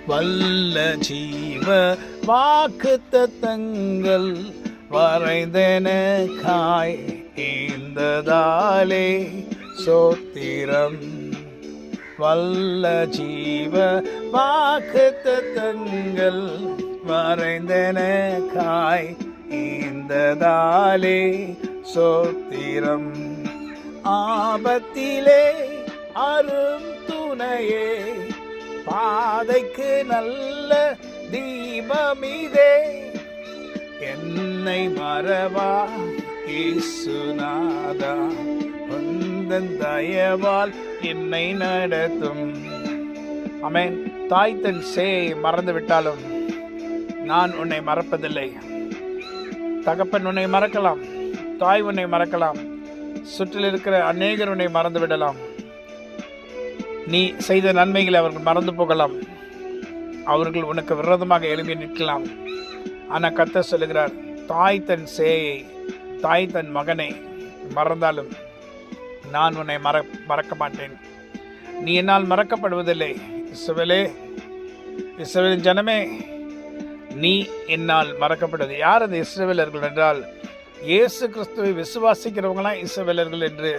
வல்ல ஜீவ வாக்குத்தத்தங்கள் வரைந்தனக்காய் ஈந்ததாலே சோத்திரம். வல்ல ஜீவ வாக்குத்தத்தங்கள் வரைந்தனக்காய் ஈந்ததாலே சோத்திரம். ஆபத்திலே அரும் துணையே, பாதைக்கு நல்ல தீபமிதே. என்னை மறவா இயேசுநாதா, உந்தன் தயவால் என்னை நடத்தும். ஆமென். தாய் தன் சேயை மறந்து விட்டாலும் நான் உன்னை மறப்பதில்லை. தகப்பன் உன்னை மறக்கலாம், தாய் உன்னை மறக்கலாம், சுற்றில் இருக்கிற அநேகர் உன்னை மறந்து விடலாம். நீ செய்த நன்மைகளை அவர்கள் மறந்து போகலாம், அவர்கள் உனக்கு விரோதமாக எழுப்பி நிற்கலாம். ஆனால் கர்த்தர் சொல்லுகிறார், தாய் தன் சேயை, தாய் தன் மகனை மறந்தாலும் நான் உன்னை மறக்க மாட்டேன். நீ என்னால் மறக்கப்படுவதில்லை. இஸ்ரவேலே, இஸ்ரவேலின் ஜனமே, நீ என்னால் மறக்கப்படுவது. யார் அந்த இஸ்ரவேலர்கள் என்றால், இயேசு கிறிஸ்துவை விசுவாசிக்கிறவங்களாம் இஸ்ரவேலர்கள் என்று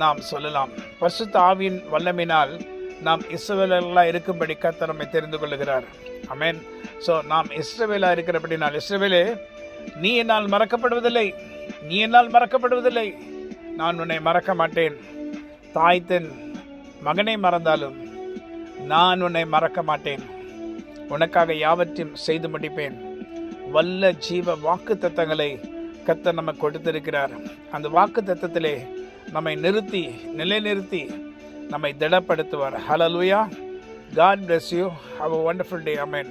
நாம் சொல்லலாம். பரிசுத்த ஆவியின் வல்லமையினால் நாம் இஸ்ரவேலர்களாக இருக்கும்படி கர்த்தர் நம்மை தெரிந்து கொள்ளுகிறார். ஆமென். ஸோ நாம் இஸ்ரவேலாக இருக்கிறபடினால், இஸ்ரவேலே, நீ என்னால் மறக்கப்படுவதில்லை, நீ என்னால் மறக்கப்படுவதில்லை, நான் உன்னை மறக்க மாட்டேன். தாய் தன் மகனை மறந்தாலும் நான் உன்னை மறக்க மாட்டேன். உனக்காக யாவற்றையும் செய்து முடிப்பேன். வல்ல ஜீவ வாக்கு தத்தங்களை கர்த்தர் நமக்கு கொடுத்திருக்கிறார். அந்த வாக்கு தத்தத்திலே நம்மை நிலைநிறுத்தி நம்மை திடப்படுத்துவார். ஹல்லேலூயா. God bless you. Have a wonderful day. Amen.